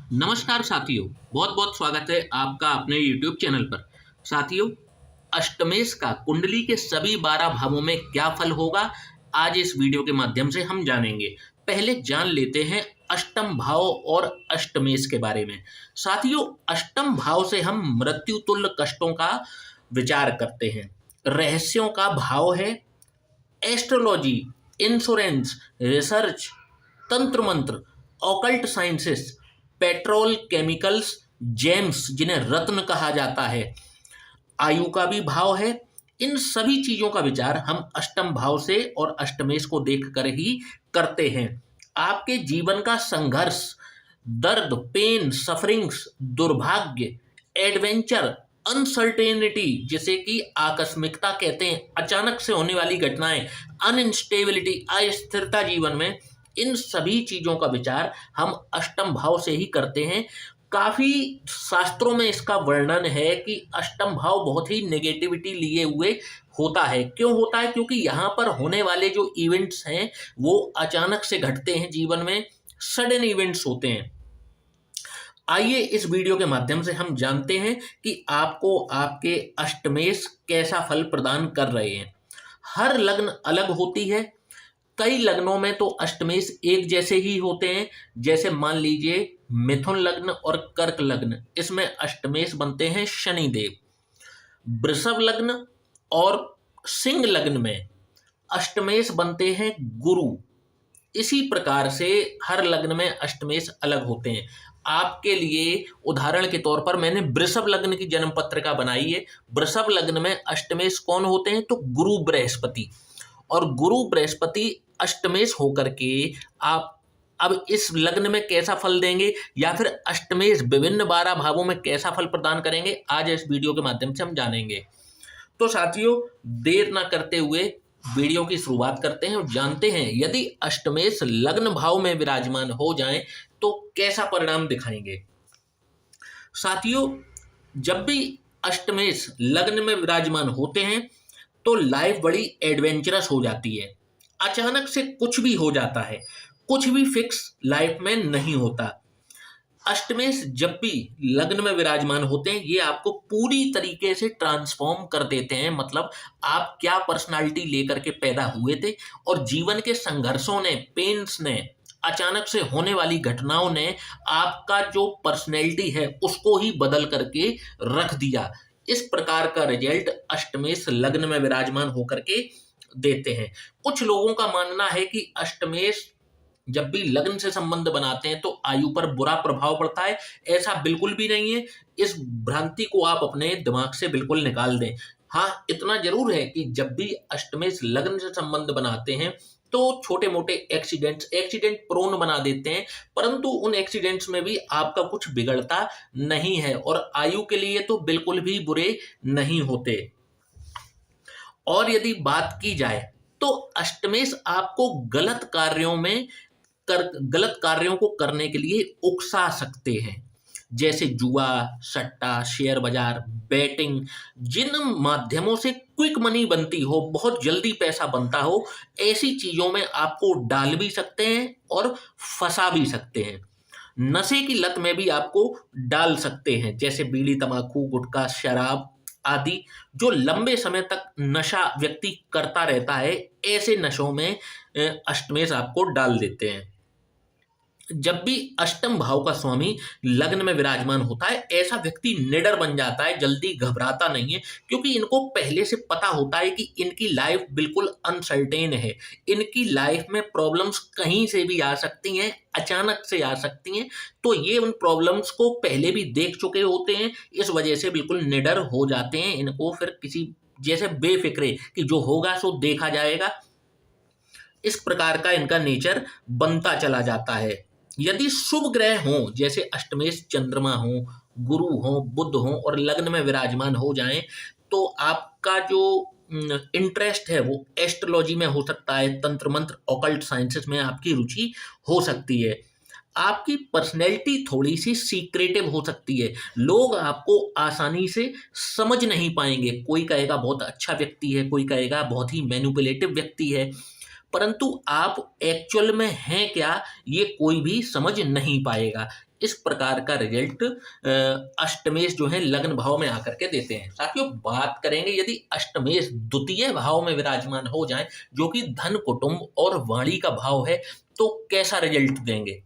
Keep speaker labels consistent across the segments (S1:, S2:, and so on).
S1: नमस्कार साथियों, बहुत बहुत स्वागत है आपका अपने YouTube चैनल पर। साथियों, अष्टमेश का कुंडली के सभी 12 भावों में क्या फल होगा, आज इस वीडियो के माध्यम से हम जानेंगे। पहले जान लेते हैं अष्टम भाव और अष्टमेश के बारे में। साथियों, अष्टम भाव से हम मृत्यु तुल्य कष्टों का विचार करते हैं। रहस्यों का भाव है। एस्ट्रोलॉजी, इंश्योरेंस, रिसर्च, तंत्र मंत्र, occult sciences, petrol, chemicals, James जिन्हें रत्न कहा जाता है, आयु का भी भाव है। इन सभी चीजों का विचार हम अष्टम भाव से और अष्टमेश को देखकर ही करते हैं। आपके जीवन का संघर्ष, दर्द, पेन, सफरिंग्स, दुर्भाग्य, एडवेंचर, अनसर्टेनिटी जिसे कि आकस्मिकता कहते हैं, अचानक से होने वाली घटनाएं, अनइंस्टेबिलिटी, अस्थिरता जीवन में, इन सभी चीजों का विचार हम अष्टम भाव से ही करते हैं। काफी शास्त्रों में इसका वर्णन है कि अष्टम भाव बहुत ही नेगेटिविटी लिए हुए होता है। क्यों होता है? क्योंकि यहाँ पर होने वाले जो इवेंट्स हैं वो अचानक से घटते हैं, जीवन में सडन इवेंट्स होते हैं। आइए इस वीडियो के माध्यम से हम जानते हैं कि आपको आपके अष्टमेश कैसा फल प्रदान कर रहे हैं। हर लग्न अलग होती है। कई लग्नों में तो अष्टमेश एक जैसे ही होते हैं। जैसे मान लीजिए मिथुन लग्न और कर्क लग्न, इसमें अष्टमेश बनते हैं शनिदेव। वृषभ लग्न और सिंह लग्न में अष्टमेश बनते हैं गुरु। इसी प्रकार से हर लग्न में अष्टमेश अलग होते हैं। आपके लिए उदाहरण के तौर पर मैंने वृषभ लग्न की जन्म पत्रिका बनाई है। वृषभ लग्न में अष्टमेश कौन होते हैं? तो गुरु बृहस्पति। और गुरु बृहस्पति अष्टमेश होकर के आप अब इस लग्न में कैसा फल देंगे या फिर अष्टमेश विभिन्न 12 भावों में कैसा फल प्रदान करेंगे, आज इस वीडियो के माध्यम से हम जानेंगे। तो साथियों, देर ना करते हुए वीडियो की शुरुआत करते हैं और जानते हैं यदि अष्टमेश लग्न भाव में विराजमान हो जाएं तो कैसा परिणाम दिखाएंगे। साथियों, जब भी अष्टमेश लग्न में विराजमान होते हैं तो लाइफ बड़ी एडवेंचरस हो जाती है। अचानक से कुछ भी हो जाता है, कुछ भी फिक्स लाइफ में नहीं होता। अष्टमेश जब भी लग्न में विराजमान होते हैं ये आपको पूरी तरीके से ट्रांसफॉर्म कर देते हैं। मतलब आप क्या पर्सनालिटी लेकर के पैदा हुए थे और जीवन के संघर्षों ने, पेन्स ने, अचानक से होने वाली घटनाओं ने आपका जो पर्सनैलिटी है उसको ही बदल करके रख दिया। इस प्रकार का रिजल्ट अष्टमेश लग्न में विराजमान होकर के देते हैं। कुछ लोगों का मानना है कि अष्टमेश जब भी लग्न से संबंध बनाते हैं तो आयु पर बुरा प्रभाव पड़ता है। ऐसा बिल्कुल भी नहीं है। इस भ्रांति को आप अपने दिमाग से बिल्कुल निकाल दें। हाँ, इतना जरूर है कि जब भी अष्टमेश लग्न से संबंध बनाते हैं तो छोटे मोटे एक्सीडेंट प्रोन बना देते हैं, परंतु उन एक्सीडेंट्स में भी आपका कुछ बिगड़ता नहीं है और आयु के लिए तो बिल्कुल भी बुरे नहीं होते। और यदि बात की जाए तो अष्टमेश आपको गलत कार्यों को करने के लिए उकसा सकते हैं। जैसे जुआ, सट्टा, शेयर बाजार, बैटिंग, जिन माध्यमों से क्विक मनी बनती हो, बहुत जल्दी पैसा बनता हो, ऐसी चीजों में आपको डाल भी सकते हैं और फंसा भी सकते हैं। नशे की लत में भी आपको डाल सकते हैं, जैसे बीड़ी, तंबाकू, गुटखा, शराब आदि। जो लंबे समय तक नशा व्यक्ति करता रहता है, ऐसे नशों में अष्टमेश आपको डाल देते हैं। जब भी अष्टम भाव का स्वामी लग्न में विराजमान होता है ऐसा व्यक्ति निडर बन जाता है, जल्दी घबराता नहीं है, क्योंकि इनको पहले से पता होता है कि इनकी लाइफ बिल्कुल अनसर्टेन है। इनकी लाइफ में प्रॉब्लम्स कहीं से भी आ सकती हैं, अचानक से आ सकती हैं। तो ये उन प्रॉब्लम्स को पहले भी देख चुके होते हैं, इस वजह से बिल्कुल निडर हो जाते हैं। इनको फिर किसी जैसे बेफिक्रे कि जो होगा सो देखा जाएगा, इस प्रकार का इनका नेचर बनता चला जाता है। यदि शुभ ग्रह हों, जैसे अष्टमेश चंद्रमा हो, गुरु हो, बुध हो और लग्न में विराजमान हो जाएं, तो आपका जो इंटरेस्ट है वो एस्ट्रोलॉजी में हो सकता है, तंत्र मंत्र, ऑकल्ट साइंसेस में आपकी रुचि हो सकती है। आपकी पर्सनैलिटी थोड़ी सी सीक्रेटिव हो सकती है। लोग आपको आसानी से समझ नहीं पाएंगे। कोई कहेगा बहुत अच्छा व्यक्ति है, कोई कहेगा बहुत ही मैनिपुलेटिव व्यक्ति है, परंतु आप एक्चुअल में हैं क्या ये कोई भी समझ नहीं पाएगा। इस प्रकार का रिजल्ट अष्टमेश जो है लग्न भाव में आकर के देते हैं। साथियों, बात करेंगे यदि अष्टमेश द्वितीय भाव में विराजमान हो जाए, जो कि धन, कुटुंब और वाणी का भाव है, तो कैसा रिजल्ट देंगे।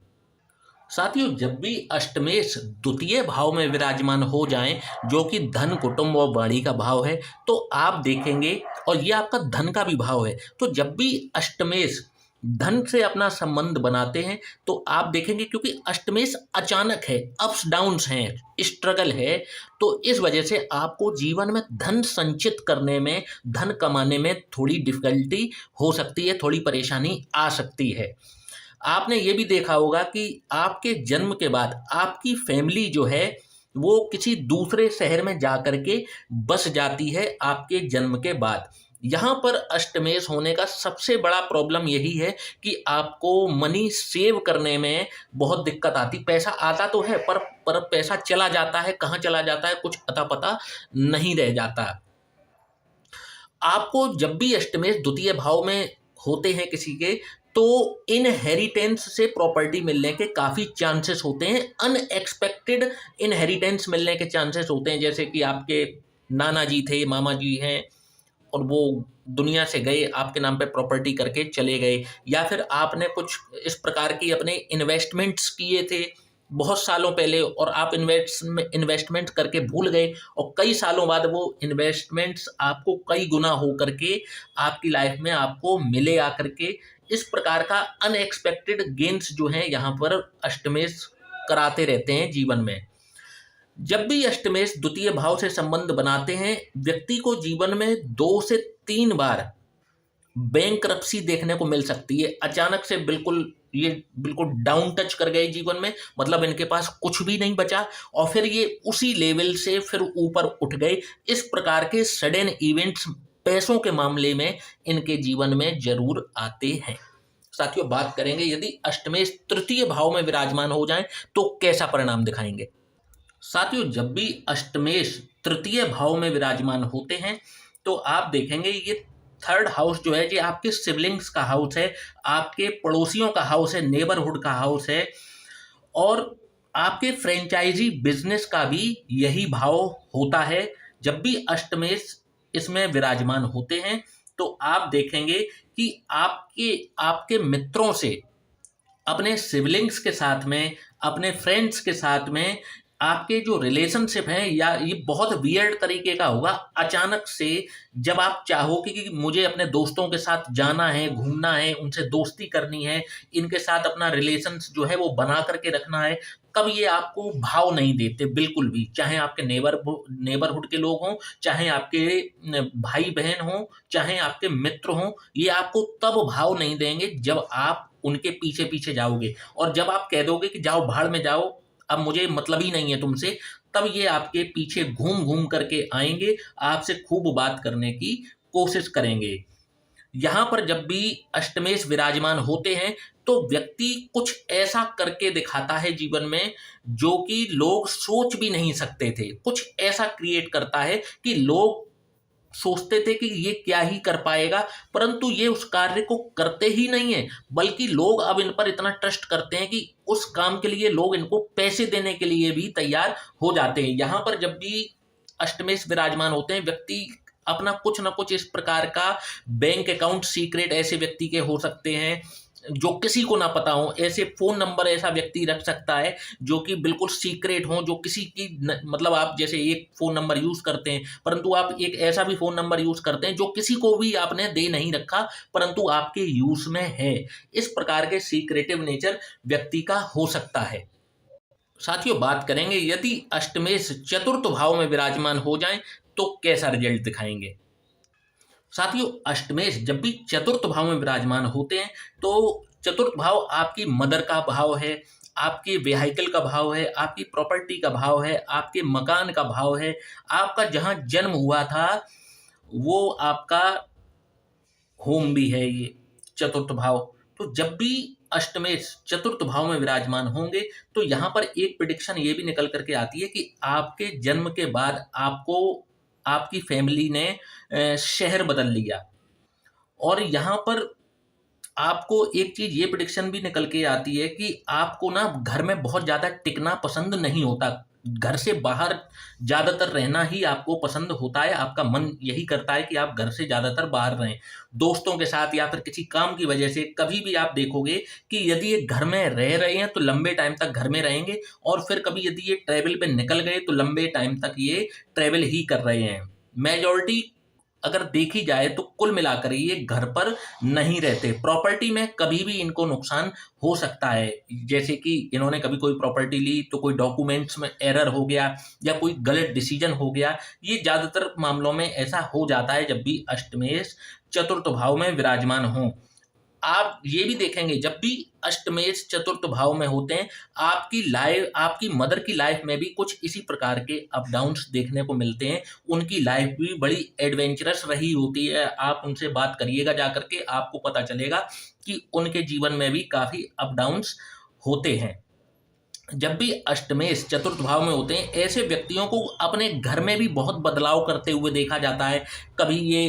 S1: साथियों, जब भी अष्टमेश द्वितीय भाव में विराजमान हो जाएं, जो कि धन, कुटुंब और वाणी का भाव है, तो आप देखेंगे, और ये आपका धन का भी भाव है, तो जब भी अष्टमेश धन से अपना संबंध बनाते हैं, तो आप देखेंगे, क्योंकि अष्टमेश अचानक है, अप्स डाउन्स हैं, स्ट्रगल है, तो इस वजह से आपको जीवन में धन संचित करने में, धन कमाने में थोड़ी डिफिकल्टी हो सकती है, थोड़ी परेशानी आ सकती है। आपने ये भी देखा होगा कि आपके जन्म के बाद आपकी फैमिली जो है वो किसी दूसरे शहर में जा कर के बस जाती है आपके जन्म के बाद। यहाँ पर अष्टमेश होने का सबसे बड़ा प्रॉब्लम यही है कि आपको मनी सेव करने में बहुत दिक्कत आती। पैसा आता तो है, पर पैसा चला जाता है, कहाँ चला जाता है कुछ अता पता नहीं रह जाता। आपको जब भी अष्टमेश द्वितीय भाव में होते हैं किसी के, तो इनहेरिटेंस से प्रॉपर्टी मिलने के काफ़ी चांसेस होते हैं। अनएक्सपेक्टेड इनहेरिटेंस मिलने के चांसेस होते हैं, जैसे कि आपके नाना जी थे, मामा जी हैं, और वो दुनिया से गए, आपके नाम पे प्रॉपर्टी करके चले गए, या फिर आपने कुछ इस प्रकार की अपने इन्वेस्टमेंट्स किए थे बहुत सालों पहले, और आप इन्वेस्टमेंट करके भूल गए, और कई सालों बाद वो इन्वेस्टमेंट्स आपको कई गुना हो करके आपकी लाइफ में आपको मिले आकर के। इस प्रकार का अनएक्सपेक्टेड गेन्स जो हैं यहाँ पर अष्टमेश कराते रहते हैं जीवन में। जब भी अष्टमेश द्वितीय भाव से संबंध बनाते हैं, व्यक्ति को जीवन में 2 से 3 बार बैंकरप्सी देखने को मिल सकती है। अचानक से बिल्कुल डाउन टच कर गए जीवन में, मतलब इनके पास कुछ भी नहीं बचा, और फिर ये उसी लेवल से फिर ऊपर उठ गए। इस प्रकार के सडन इवेंट्स पैसों के मामले में इनके जीवन में जरूर आते हैं। साथियों, बात करेंगे यदि अष्टमेश तृतीय भाव में विराजमान हो जाएं, तो कैसा परिणाम दिखाएंगे। साथियों, जब भी अष्टमेश तृतीय भाव में विराजमान होते हैं, तो आप देखेंगे ये थर्ड हाउस जो है, ये आपके सिबलिंग्स का हाउस है, आपके पड़ोसियों का हाउस है, नेबरहुड का हाउस है, और आपके फ्रेंचाइजी बिजनेस का भी यही भाव होता है। जब भी अष्टमेश इसमें विराजमान होते हैं, तो आप देखेंगे कि आपके आपके मित्रों से, अपने सिबलिंग्स के साथ में, अपने फ्रेंड्स के साथ में आपके जो रिलेशनशिप हैं, या ये बहुत वियर्ड तरीके का होगा। अचानक से जब आप चाहोगे कि मुझे अपने दोस्तों के साथ जाना है, घूमना है, उनसे दोस्ती करनी है, इनके साथ अपना रिलेशंस जो है वो बना करके रखना है, तब ये आपको भाव नहीं देते बिल्कुल भी। चाहे आपके नेबरहुड के लोग हों, चाहे आपके भाई बहन हों, चाहे आपके मित्र हों, ये आपको तब भाव नहीं देंगे जब आप उनके पीछे पीछे जाओगे, और जब आप कह दोगे कि जाओ भाड़ में जाओ, अब मुझे मतलब ही नहीं है तुमसे, तब ये आपके पीछे घूम घूम करके आएंगे, आपसे खूब बात करने की कोशिश करेंगे। यहाँ पर जब भी अष्टमेश विराजमान होते हैं, तो व्यक्ति कुछ ऐसा करके दिखाता है जीवन में जो कि लोग सोच भी नहीं सकते थे। कुछ ऐसा क्रिएट करता है कि लोग सोचते थे कि ये क्या ही कर पाएगा, परंतु ये उस कार्य को करते ही नहीं है, बल्कि लोग अब इन पर इतना ट्रस्ट करते हैं कि उस काम के लिए लोग इनको पैसे देने के लिए भी तैयार हो जाते हैं। यहाँ पर जब भी अष्टमेश विराजमान होते हैं, व्यक्ति अपना कुछ ना कुछ इस प्रकार का बैंक अकाउंट सीक्रेट ऐसे व्यक्ति के हो सकते हैं जो किसी को ना पता हो, ऐसे फोन नंबर ऐसा व्यक्ति रख सकता है जो कि बिल्कुल सीक्रेट हो, जो किसी की मतलब आप जैसे एक फोन नंबर यूज करते हैं, परंतु आप एक ऐसा भी फोन नंबर यूज करते हैं जो किसी को भी आपने दे नहीं रखा, परंतु आपके यूज में है। इस प्रकार के सीक्रेटिव नेचर व्यक्ति का हो सकता है। साथियों, बात करेंगे यदि अष्टमेश चतुर्थ भाव में विराजमान हो जाए, तो कैसा रिजल्ट दिखाएंगे। साथियों, अष्टमेश जब भी चतुर्थ भाव में विराजमान होते हैं, तो चतुर्थ भाव आपकी मदर का भाव है, आपके व्हीकल का भाव है, आपकी प्रॉपर्टी का भाव है, आपके मकान का भाव है, आपका जहां जन्म हुआ था वो आपका होम भी है ये चतुर्थ भाव। तो जब भी अष्टमेश चतुर्थ भाव में विराजमान होंगे, तो यहाँ पर एक प्रिडिक्शन ये भी निकल करके आती है कि आपके जन्म के बाद आपको आपकी फैमिली ने शहर बदल लिया, और यहाँ पर आपको एक चीज ये प्रिडिक्शन भी निकल के आती है कि आपको ना घर में बहुत ज्यादा टिकना पसंद नहीं होता, घर से बाहर ज्यादातर रहना ही आपको पसंद होता है। आपका मन यही करता है कि आप घर से ज्यादातर बाहर रहें, दोस्तों के साथ या फिर किसी काम की वजह से। कभी भी आप देखोगे कि यदि ये घर में रह रहे हैं तो लंबे टाइम तक घर में रहेंगे, और फिर कभी यदि ये ट्रैवल पे निकल गए तो लंबे टाइम तक ये ट्रैवल ही कर रहे हैं। मेजॉरिटी अगर देखी जाए तो कुल मिलाकर ये घर पर नहीं रहते। प्रॉपर्टी में कभी भी इनको नुकसान हो सकता है, जैसे कि इन्होंने कभी कोई प्रॉपर्टी ली तो कोई डॉक्यूमेंट्स में एरर हो गया या कोई गलत डिसीजन हो गया। ये ज्यादातर मामलों में ऐसा हो जाता है जब भी अष्टमेश चतुर्थ भाव में विराजमान हो। आप ये भी देखेंगे जब भी अष्टमेश चतुर्थ भाव में होते हैं, आपकी लाइफ, आपकी मदर की लाइफ में भी कुछ इसी प्रकार के अप डाउन्स देखने को मिलते हैं। उनकी लाइफ भी बड़ी एडवेंचरस रही होती है। आप उनसे बात करिएगा जा करके, आपको पता चलेगा कि उनके जीवन में भी काफी अप डाउन्स होते हैं। जब भी अष्टमेश चतुर्थ भाव में होते हैं, ऐसे व्यक्तियों को अपने घर में भी बहुत बदलाव करते हुए देखा जाता है। कभी ये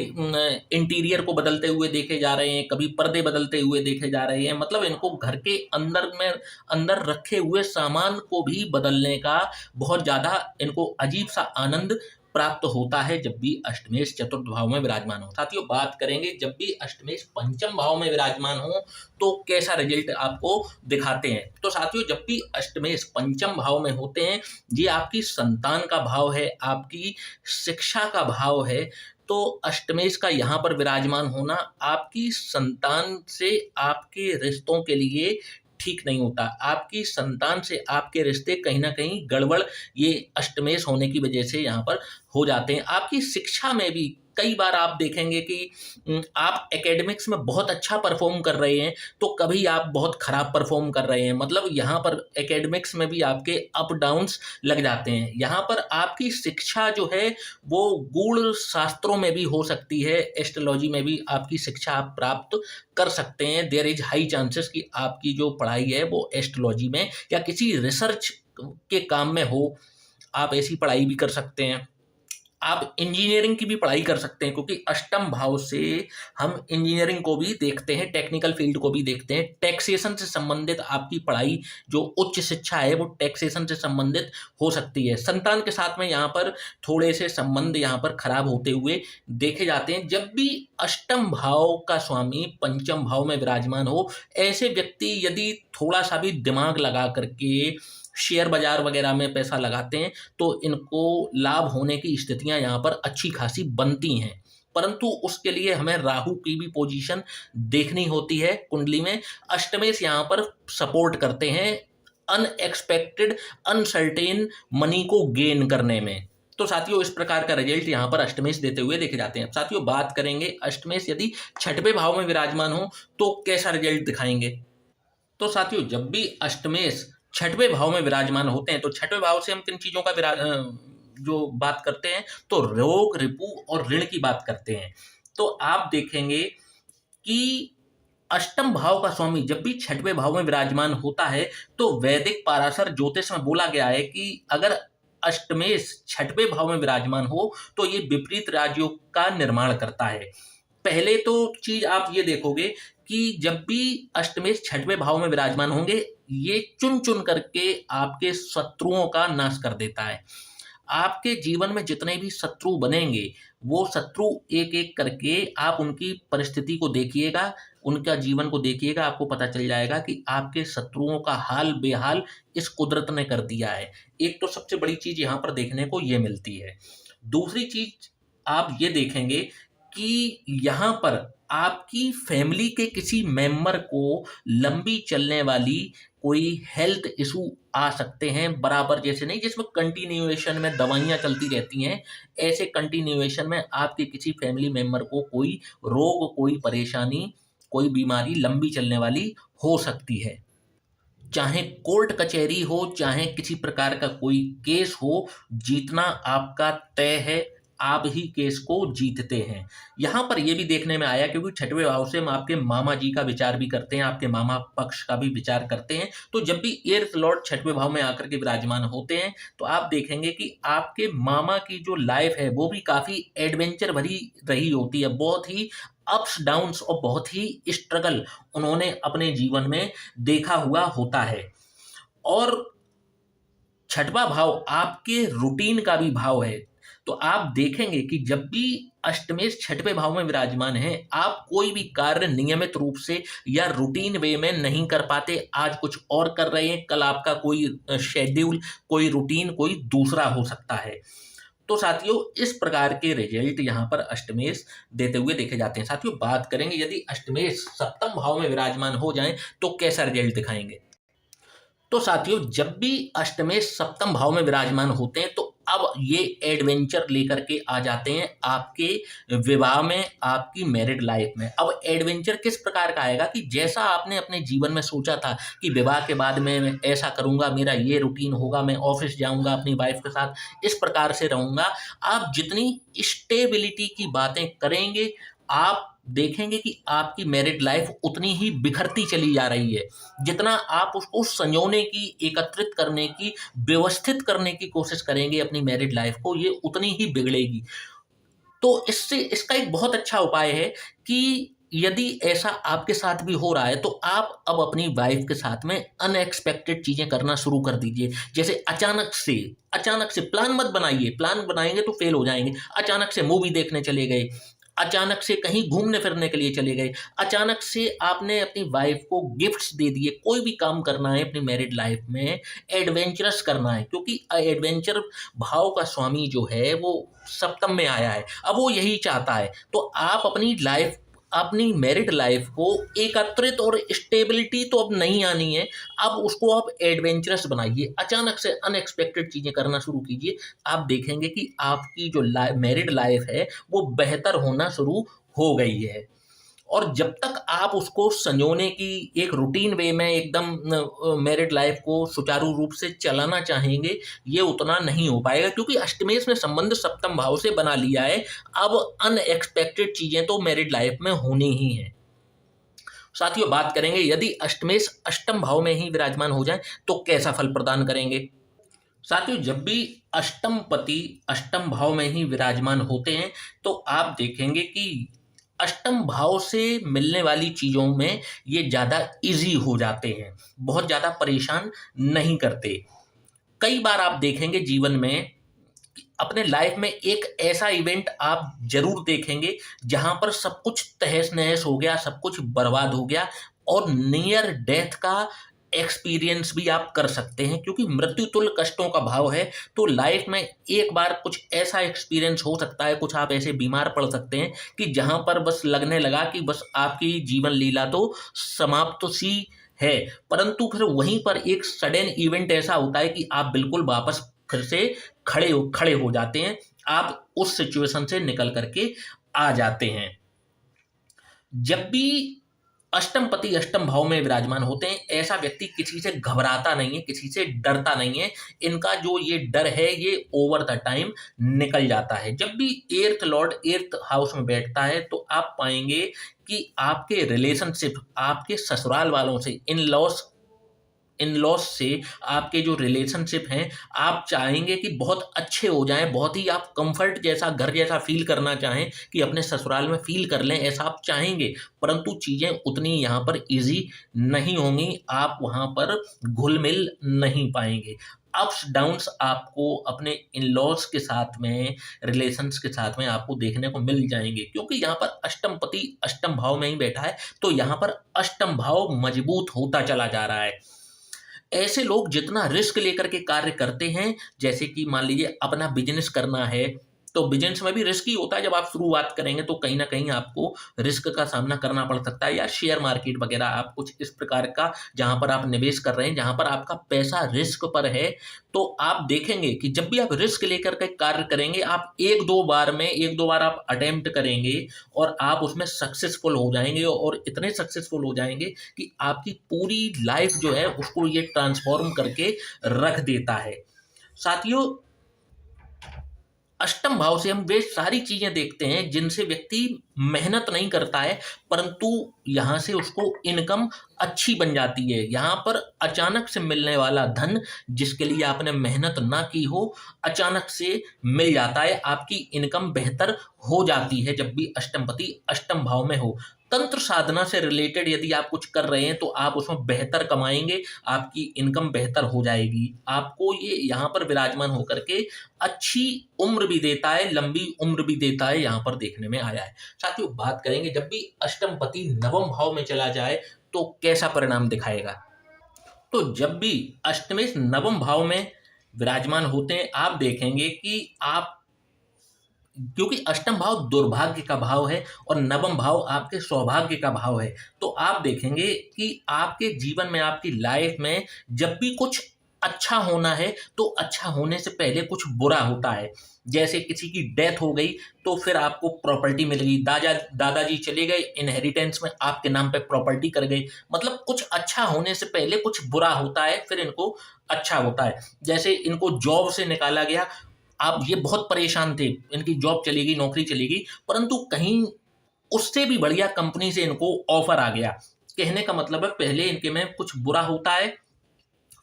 S1: इंटीरियर को बदलते हुए देखे जा रहे हैं, कभी पर्दे बदलते हुए देखे जा रहे हैं। मतलब इनको घर के अंदर रखे हुए सामान को भी बदलने का बहुत ज़्यादा इनको अजीब सा आनंद प्राप्त होता है जब भी अष्टमेश चतुर्थ भाव में विराजमान हो। साथियों, बात करेंगे जब भी अष्टमेश पंचम भाव में विराजमान हो तो कैसा रिजल्ट आपको दिखाते हैं। तो साथियों, जब भी अष्टमेश पंचम भाव में होते हैं, ये आपकी संतान का भाव है, आपकी शिक्षा का भाव है। तो अष्टमेश का यहाँ पर विराजमान होना आपकी संतान से आपके रिश्तों के लिए ठीक नहीं होता। आपकी संतान से आपके रिश्ते कहीं ना कहीं गड़बड़ ये अष्टमेश होने की वजह से यहाँ पर हो जाते हैं। आपकी शिक्षा में भी कई बार आप देखेंगे कि आप एकेडमिक्स में बहुत अच्छा परफॉर्म कर रहे हैं तो कभी आप बहुत खराब परफॉर्म कर रहे हैं। मतलब यहाँ पर एकेडमिक्स में भी आपके अप डाउन्स लग जाते हैं। यहाँ पर आपकी शिक्षा जो है वो गूढ़ शास्त्रों में भी हो सकती है, एस्ट्रोलॉजी में भी आपकी शिक्षा आप प्राप्त कर सकते हैं। देयर इज हाई चांसेस कि आपकी जो पढ़ाई है वो एस्ट्रोलॉजी में या किसी रिसर्च के काम में हो। आप ऐसी पढ़ाई भी कर सकते हैं। आप इंजीनियरिंग की भी पढ़ाई कर सकते हैं, क्योंकि अष्टम भाव से हम इंजीनियरिंग को भी देखते हैं, टेक्निकल फील्ड को भी देखते हैं। टैक्सेशन से संबंधित आपकी पढ़ाई जो उच्च शिक्षा है वो टैक्सेशन से संबंधित हो सकती है। संतान के साथ में यहाँ पर थोड़े से संबंध यहाँ पर खराब होते हुए देखे जाते हैं। जब भी अष्टम भाव का स्वामी पंचम भाव में विराजमान हो, ऐसे व्यक्ति यदि थोड़ा सा भी दिमाग लगा करके शेयर बाजार वगैरह में पैसा लगाते हैं तो इनको लाभ होने की स्थितियां यहाँ पर अच्छी खासी बनती हैं। परंतु उसके लिए हमें राहु की भी पोजीशन देखनी होती है कुंडली में। अष्टमेश यहाँ पर सपोर्ट करते हैं अनएक्सपेक्टेड अनसर्टेन मनी को गेन करने में। तो साथियों, इस प्रकार का रिजल्ट यहाँ पर अष्टमेश देते हुए देखे जाते हैं। साथियों, बात करेंगे अष्टमेश यदि छठवें भाव में विराजमान हो तो कैसा रिजल्ट दिखाएंगे। तो साथियों, जब भी अष्टमेश छठवें भाव में विराजमान होते हैं तो छठवें भाव से हम किन चीजों का जो बात करते हैं तो रोग, रिपु और ऋण की बात करते हैं। तो आप देखेंगे कि अष्टम भाव का स्वामी जब भी छठवें भाव में विराजमान होता है तो वैदिक पाराशर ज्योतिष में बोला गया है कि अगर अष्टमेश छठवें भाव में विराजमान हो तो ये विपरीत राजयोग का निर्माण करता है। पहले तो चीज आप ये देखोगे कि जब भी अष्टमेश छठवें भाव में विराजमान होंगे, ये चुन चुन करके आपके शत्रुओं का नाश कर देता है। आपके जीवन में जितने भी शत्रु बनेंगे वो शत्रु एक एक करके आप उनकी परिस्थिति को देखिएगा, उनका जीवन को देखिएगा, आपको पता चल जाएगा कि आपके शत्रुओं का हाल बेहाल इस कुदरत ने कर दिया है। एक तो सबसे बड़ी चीज यहाँ पर देखने को ये मिलती है। दूसरी चीज आप ये देखेंगे कि यहाँ पर आपकी फैमिली के किसी मेंबर को लंबी चलने वाली कोई हेल्थ इशू आ सकते हैं, बराबर जैसे नहीं जिसमें कंटिन्यूएशन में दवाइयाँ चलती रहती हैं, ऐसे कंटिन्यूएशन में आपके किसी फैमिली मेंबर को कोई रोग, कोई परेशानी, कोई बीमारी लंबी चलने वाली हो सकती है। चाहे कोर्ट कचहरी हो, चाहे किसी प्रकार का कोई केस हो, जीतना आपका तय है। आप ही केस को जीतते हैं। यहाँ पर यह भी देखने में आया क्योंकि छठवें भाव से हम आपके मामा जी का विचार भी करते हैं, आपके मामा पक्ष का भी विचार करते हैं। तो जब भी एर्थ लॉर्ड छठवें भाव में आकर के विराजमान होते हैं तो आप देखेंगे कि आपके मामा की जो लाइफ है वो भी काफी एडवेंचर भरी रही होती है, बहुत ही अप्स डाउन्स और बहुत ही स्ट्रगल उन्होंने अपने जीवन में देखा हुआ होता है। और छठवां भाव आपके रूटीन का भी भाव है। तो आप देखेंगे कि जब भी अष्टमेश छठवें भाव में विराजमान है, आप कोई भी कार्य नियमित रूप से या रूटीन वे में नहीं कर पाते। आज कुछ और कर रहे हैं, कल आपका कोई शेड्यूल, कोई रूटीन, कोई दूसरा हो सकता है। तो साथियों, इस प्रकार के रिजल्ट यहाँ पर अष्टमेश देते हुए देखे जाते हैं। साथियों, बात करेंगे यदि अष्टमेश सप्तम भाव में विराजमान हो जाएं तो कैसा रिजल्ट दिखाएंगे। तो साथियों, जब भी अष्टमेश सप्तम भाव में विराजमान होते हैं तो अब ये एडवेंचर लेकर के आ जाते हैं आपके विवाह में, आपकी मैरिड लाइफ में। अब एडवेंचर किस प्रकार का आएगा कि जैसा आपने अपने जीवन में सोचा था कि विवाह के बाद मैं ऐसा करूंगा, मेरा ये रूटीन होगा, मैं ऑफिस जाऊंगा, अपनी वाइफ के साथ इस प्रकार से रहूंगा। आप जितनी स्टेबिलिटी की बातें करेंगे, आप देखेंगे कि आपकी मैरिड लाइफ उतनी ही बिखरती चली जा रही है। जितना आप उसको संजोने की, एकत्रित करने की, व्यवस्थित करने की कोशिश करेंगे अपनी मैरिड लाइफ को, ये उतनी ही बिगड़ेगी। तो इससे इसका एक बहुत अच्छा उपाय है कि यदि ऐसा आपके साथ भी हो रहा है तो आप अब अपनी वाइफ के साथ में अनएक्सपेक्टेड चीजें करना शुरू कर दीजिए। जैसे अचानक से प्लान मत बनाइए, प्लान बनाएंगे तो फेल हो जाएंगे। अचानक से मूवी देखने चले गए, अचानक से कहीं घूमने फिरने के लिए चले गए, अचानक से आपने अपनी वाइफ को गिफ्ट्स दे दिए। कोई भी काम करना है अपनी मैरिड लाइफ में, एडवेंचरस करना है, क्योंकि एडवेंचर भाव का स्वामी जो है वो सप्तम में आया है। अब वो यही चाहता है। तो आप अपनी मैरिड लाइफ को एकत्रित और स्टेबिलिटी तो अब नहीं आनी है, अब उसको आप एडवेंचरस बनाइए। अचानक से अनएक्सपेक्टेड चीजें करना शुरू कीजिए। आप देखेंगे कि आपकी जो मैरिड लाइफ है वो बेहतर होना शुरू हो गई है। और जब तक आप उसको संजोने की एक रूटीन वे में एकदम मैरिड लाइफ को सुचारू रूप से चलाना चाहेंगे, ये उतना नहीं हो पाएगा, क्योंकि अष्टमेश ने संबंध सप्तम भाव से बना लिया है। अब अनएक्सपेक्टेड चीजें तो मैरिड लाइफ में होनी ही है। साथियों, बात करेंगे यदि अष्टमेश अष्टम भाव में ही विराजमान हो जाए तो कैसा फल प्रदान करेंगे। साथियों, जब भी अष्टम पति अष्टम भाव में ही विराजमान होते हैं तो आप देखेंगे कि अष्टम भाव से मिलने वाली चीजों में ये ज्यादा इजी हो जाते हैं, बहुत ज्यादा परेशान नहीं करते। कई बार आप देखेंगे जीवन में, अपने लाइफ में एक ऐसा इवेंट आप जरूर देखेंगे जहां पर सब कुछ तहस नहस हो गया, सब कुछ बर्बाद हो गया और नियर डेथ का एक्सपीरियंस भी आप कर सकते हैं, क्योंकि मृत्यु तुल्य कष्टों का भाव है। तो लाइफ में एक बार कुछ ऐसा एक्सपीरियंस हो सकता है, कुछ आप ऐसे बीमार पड़ सकते हैं कि जहां पर बस लगने लगा कि बस आपकी जीवन लीला तो समाप्त सी है। परंतु फिर वहीं पर एक सडन इवेंट ऐसा होता है कि आप बिल्कुल वापस फिर से खड़े हो जाते हैं, आप उस सिचुएशन से निकल करके आ जाते हैं। जब भी अष्टम पति अष्टम भाव में विराजमान होते हैं, ऐसा व्यक्ति किसी से घबराता नहीं है, किसी से डरता नहीं है। इनका जो ये डर है ये ओवर द टाइम निकल जाता है। जब भी एर्थ लॉर्ड एर्थ हाउस में बैठता है तो आप पाएंगे कि आपके रिलेशनशिप, आपके ससुराल वालों से, इन लॉस से आपके जो रिलेशनशिप हैं, आप चाहेंगे कि बहुत अच्छे हो जाएं, बहुत ही आप कंफर्ट जैसा, घर जैसा फील करना चाहें कि अपने ससुराल में फील कर लें, ऐसा आप चाहेंगे। परंतु चीज़ें उतनी यहाँ पर इजी नहीं होंगी, आप वहाँ पर घुल मिल नहीं पाएंगे। अप्स डाउन्स आपको अपने इन लॉज के साथ में, रिलेशंस के साथ में आपको देखने को मिल जाएंगे, क्योंकि यहाँ पर अष्टम पति अष्टम भाव में ही बैठा है। तो यहाँ पर अष्टम भाव मजबूत होता चला जा रहा है। ऐसे लोग जितना रिस्क लेकर के कार्य करते हैं, जैसे कि मान लीजिए अपना बिजनेस करना है, तो बिजनेस में भी रिस्क ही होता है। जब आप शुरुआत करेंगे तो कहीं ना कहीं आपको रिस्क का सामना करना पड़ सकता है, या शेयर मार्केट वगैरह, आप कुछ इस प्रकार का जहां पर आप निवेश कर रहे हैं, जहां पर आपका पैसा रिस्क पर है। तो आप देखेंगे कि जब भी आप रिस्क लेकर के कार्य करेंगे, आप एक दो बार आप अटेम्प्ट करेंगे और आप उसमें सक्सेसफुल हो जाएंगे, और इतने सक्सेसफुल हो जाएंगे कि आपकी पूरी लाइफ जो है उसको ये ट्रांसफॉर्म करके रख देता है। साथियों, अष्टम भाव से हम वे सारी चीजें देखते हैं जिनसे व्यक्ति मेहनत नहीं करता है, परंतु यहाँ से उसको इनकम अच्छी बन जाती है। यहाँ पर अचानक से मिलने वाला धन, जिसके लिए आपने मेहनत ना की हो, अचानक से मिल जाता है। आपकी इनकम बेहतर हो जाती है जब भी अष्टमपति अष्टम भाव में हो। तंत्र साधना से रिलेटेड यदि आप कुछ कर रहे हैं तो आप उसमें बेहतर कमाएंगे, आपकी इनकम बेहतर हो जाएगी। आपको ये यहाँ पर विराजमान होकर के अच्छी उम्र भी देता है, लंबी उम्र भी देता है, यहाँ पर देखने में आया है। साथियों, बात करेंगे जब भी अष्टमपति नवम भाव में चला जाए तो कैसा परिणाम दिखाएगा। तो जब भी अष्टमेश नवम भाव में विराजमान होते हैं, आप देखेंगे कि आप, क्योंकि अष्टम भाव दुर्भाग्य का भाव है और नवम भाव आपके सौभाग्य का भाव है, तो आप देखेंगे कि आपके जीवन में, आपकी लाइफ में जब भी कुछ अच्छा होना है तो अच्छा होने से पहले कुछ बुरा होता है। जैसे किसी की डेथ हो गई तो फिर आपको प्रॉपर्टी मिल गई, दादाजी चले गए, इनहेरिटेंस में आपके नाम पे प्रॉपर्टी कर गई। मतलब कुछ अच्छा होने से पहले कुछ बुरा होता है, फिर इनको अच्छा होता है। जैसे इनको जॉब से निकाला गया, आप ये बहुत परेशान थे, इनकी जॉब चली गई, नौकरी चली गई, परंतु कहीं उससे भी बढ़िया कंपनी से इनको ऑफर आ गया। कहने का मतलब है पहले इनके में कुछ बुरा होता है,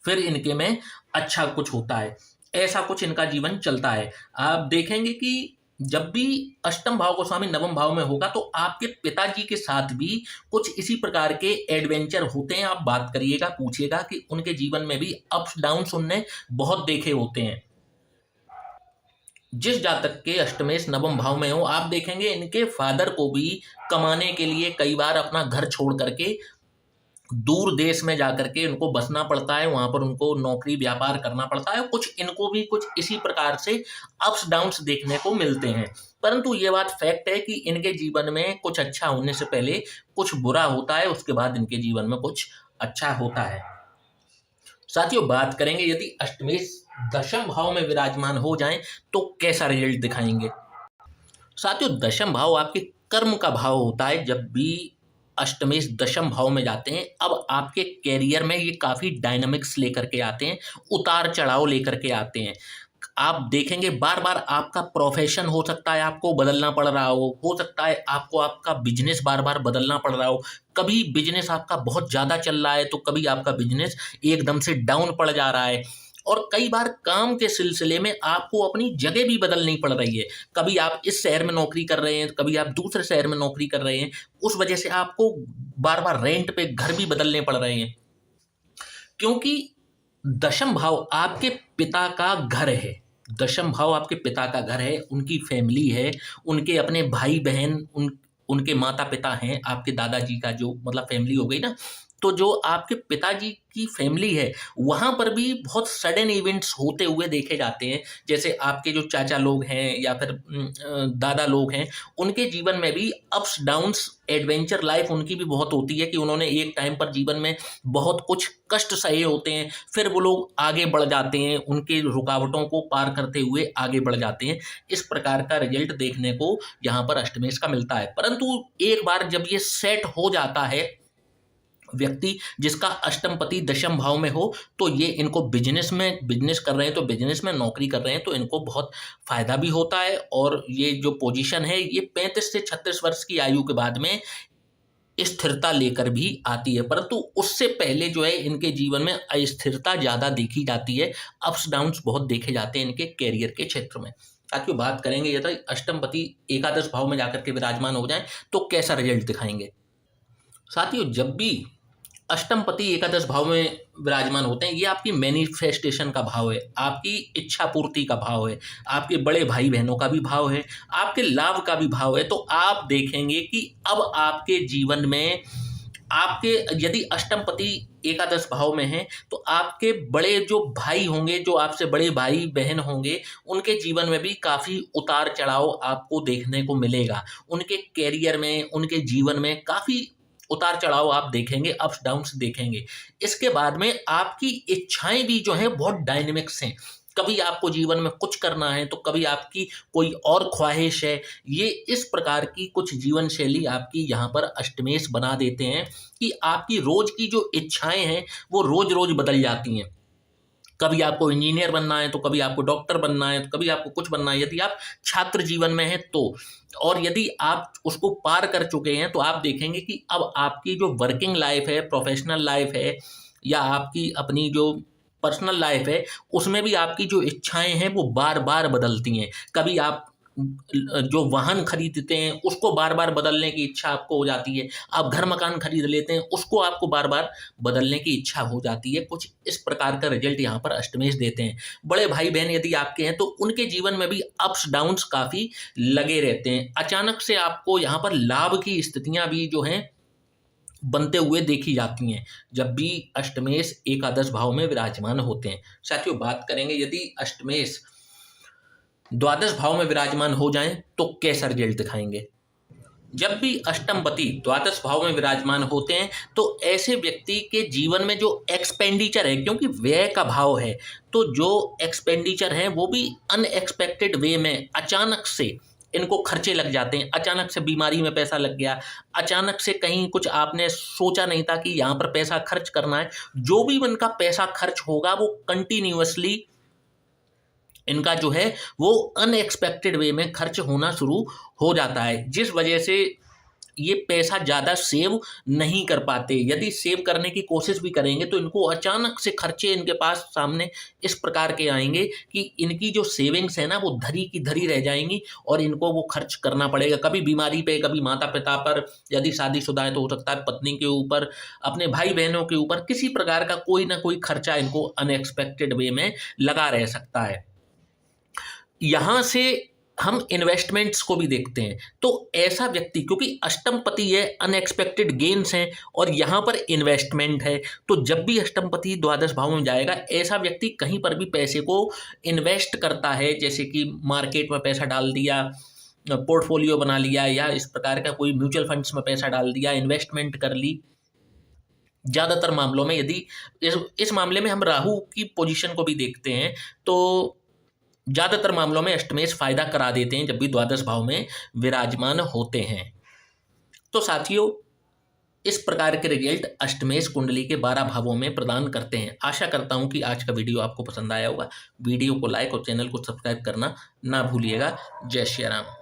S1: फिर इनके में अच्छा कुछ होता है। ऐसा कुछ इनका जीवन चलता है। आप देखेंगे कि जब भी अष्टम भाव को स्वामी नवम भाव में होगा तो आपके पिताजी के साथ भी कुछ इसी प्रकार के एडवेंचर होते हैं। आप बात करिएगा, पूछिएगा कि उनके जीवन में भी अप्स डाउन्स उनने बहुत देखे होते हैं। जिस जातक के अष्टमेश नवम भाव में हो, आप देखेंगे इनके फादर को भी कमाने के लिए कई बार अपना घर छोड़ करके दूर देश में जाकर के उनको बसना पड़ता है, वहां पर उनको नौकरी व्यापार करना पड़ता है। कुछ इनको भी कुछ इसी प्रकार से अप्स डाउन्स देखने को मिलते हैं। परंतु ये बात फैक्ट है कि इनके जीवन में कुछ अच्छा होने से पहले कुछ बुरा होता है, उसके बाद इनके जीवन में कुछ अच्छा होता है। साथियों, बात करेंगे यदि अष्टमेश दशम भाव में विराजमान हो जाएं तो कैसा रिजल्ट दिखाएंगे। साथियों, दशम भाव आपके कर्म का भाव होता है। जब भी अष्टमेश दशम भाव में जाते हैं, अब आपके कैरियर में ये काफ़ी डायनामिक्स लेकर के आते हैं, उतार चढ़ाव लेकर के आते हैं। आप देखेंगे बार बार आपका प्रोफेशन हो सकता है आपको बदलना पड़ रहा हो सकता है आपको आपका बिजनेस बार बार बदलना पड़ रहा हो। कभी बिजनेस आपका बहुत ज़्यादा चल रहा है तो कभी आपका बिजनेस एकदम से डाउन पड़ जा रहा है। और कई बार काम के सिलसिले में आपको अपनी जगह भी बदलनी पड़ रही है। कभी आप इस शहर में नौकरी कर रहे हैं, कभी आप दूसरे शहर में नौकरी कर रहे हैं, उस वजह से आपको बार बार रेंट पे घर भी बदलने पड़ रहे हैं, क्योंकि दशम भाव आपके पिता का घर है। दशम भाव आपके पिता का घर है, उनकी फैमिली है, उनके अपने भाई बहन, उनके माता पिता हैं, आपके दादाजी का जो मतलब फैमिली हो गई ना, तो जो आपके पिताजी की फैमिली है वहाँ पर भी बहुत सडन इवेंट्स होते हुए देखे जाते हैं। जैसे आपके जो चाचा लोग हैं या फिर दादा लोग हैं, उनके जीवन में भी अप्स डाउन्स, एडवेंचर लाइफ उनकी भी बहुत होती है कि उन्होंने एक टाइम पर जीवन में बहुत कुछ कष्ट सहे होते हैं, फिर वो लोग आगे बढ़ जाते हैं, उनके रुकावटों को पार करते हुए आगे बढ़ जाते हैं। इस प्रकार का रिजल्ट देखने को यहाँ पर अष्टमेश का मिलता है। परंतु एक बार जब ये सेट हो जाता है व्यक्ति जिसका अष्टमपति दशम भाव में हो, तो ये इनको बिजनेस कर रहे हैं तो बिजनेस में, नौकरी कर रहे हैं तो इनको बहुत फायदा भी होता है। और ये जो पोजीशन है ये 35 से 36 वर्ष की आयु के बाद में स्थिरता लेकर भी आती है। परंतु उससे पहले जो है इनके जीवन में अस्थिरता ज़्यादा देखी जाती है, अप्स डाउन्स बहुत देखे जाते हैं इनके कैरियर के क्षेत्र में। ताकि बात करेंगे यदि अष्टमपति एकादश भाव में जाकर के विराजमान हो जाए तो कैसा रिजल्ट दिखाएंगे। साथियों, जब भी अष्टमपति एकादश भाव में विराजमान होते हैं, ये आपकी मैनिफेस्टेशन का भाव है, आपकी इच्छा पूर्ति का भाव है, आपके बड़े भाई बहनों का भी भाव है, आपके लाभ का भी भाव है। तो आप देखेंगे कि अब आपके जीवन में आपके यदि अष्टमपति एकादश भाव में है तो आपके बड़े जो भाई होंगे, जो आपसे बड़े भाई बहन होंगे, उनके जीवन में भी काफ़ी उतार चढ़ाव आपको देखने को मिलेगा। उनके कैरियर में, उनके जीवन में काफ़ी उतार चढ़ाव आप देखेंगे, अप्स डाउन्स देखेंगे। इसके बाद में आपकी इच्छाएं भी जो हैं बहुत डायनेमिक्स हैं। कभी आपको जीवन में कुछ करना है तो कभी आपकी कोई और ख्वाहिश है। ये इस प्रकार की कुछ जीवन शैली आपकी यहाँ पर अष्टमेश बना देते हैं कि आपकी रोज की जो इच्छाएं हैं वो रोज रोज बदल जाती हैं। कभी आपको इंजीनियर बनना है, तो कभी आपको डॉक्टर बनना है, तो कभी आपको कुछ बनना है। यदि आप छात्र जीवन में हैं तो, और यदि आप उसको पार कर चुके हैं तो आप देखेंगे कि अब आपकी जो वर्किंग लाइफ है, प्रोफेशनल लाइफ है, या आपकी अपनी जो पर्सनल लाइफ है, उसमें भी आपकी जो इच्छाएं हैं वो बार बार बदलती हैं। कभी आप जो वाहन खरीदते हैं उसको बार बार बदलने की इच्छा आपको हो जाती है, आप घर मकान खरीद लेते हैं उसको आपको बार बार बदलने की इच्छा हो जाती है। कुछ इस प्रकार का रिजल्ट यहाँ पर अष्टमेश देते हैं। बड़े भाई बहन यदि आपके हैं तो उनके जीवन में भी अप्स डाउन्स काफ़ी लगे रहते हैं। अचानक से आपको यहाँ पर लाभ की स्थितियाँ भी जो हैं बनते हुए देखी जाती हैं जब भी अष्टमेश एकादश भाव में विराजमान होते हैं। साथियों, बात करेंगे यदि अष्टमेश द्वादश भाव में विराजमान हो जाएं तो कैसा रिजल्ट दिखाएंगे। जब भी अष्टमपति द्वादश भाव में विराजमान होते हैं तो ऐसे व्यक्ति के जीवन में जो एक्सपेंडिचर है, क्योंकि व्यय का भाव है, तो जो एक्सपेंडिचर है वो भी अनएक्सपेक्टेड वे में अचानक से इनको खर्चे लग जाते हैं। अचानक से बीमारी में पैसा लग गया, अचानक से कहीं कुछ आपने सोचा नहीं था कि यहाँ पर पैसा खर्च करना है। जो भी इनका पैसा खर्च होगा वो कंटिन्यूअसली इनका जो है वो अनएक्सपेक्टेड वे में खर्च होना शुरू हो जाता है, जिस वजह से ये पैसा ज़्यादा सेव नहीं कर पाते। यदि सेव करने की कोशिश भी करेंगे तो इनको अचानक से खर्चे इनके पास सामने इस प्रकार के आएंगे कि इनकी जो सेविंग्स है ना वो धरी की धरी रह जाएंगी और इनको वो खर्च करना पड़ेगा। कभी बीमारी पे, कभी माता पिता पर, यदि शादीशुदा है तो हो सकता है पत्नी के ऊपर, अपने भाई बहनों के ऊपर, किसी प्रकार का कोई ना कोई खर्चा इनको अनएक्सपेक्टेड वे में लगा रह सकता है। यहाँ से हम इन्वेस्टमेंट्स को भी देखते हैं तो ऐसा व्यक्ति, क्योंकि अष्टमपति है, अनएक्सपेक्टेड गेन्स हैं और यहाँ पर इन्वेस्टमेंट है, तो जब भी अष्टमपति द्वादश भाव में जाएगा ऐसा व्यक्ति कहीं पर भी पैसे को इन्वेस्ट करता है, जैसे कि मार्केट में पैसा डाल दिया, पोर्टफोलियो बना लिया, या इस प्रकार का कोई म्यूचुअल फंड्स में पैसा डाल दिया, इन्वेस्टमेंट कर ली। ज़्यादातर मामलों में यदि इस मामले में हम राहु की पोजीशन को भी देखते हैं तो ज़्यादातर मामलों में अष्टमेश फायदा करा देते हैं जब भी द्वादश भाव में विराजमान होते हैं। तो साथियों, इस प्रकार के रिजल्ट अष्टमेश कुंडली के 12 भावों में प्रदान करते हैं। आशा करता हूं कि आज का वीडियो आपको पसंद आया होगा। वीडियो को लाइक और चैनल को सब्सक्राइब करना ना भूलिएगा। जय श्री राम।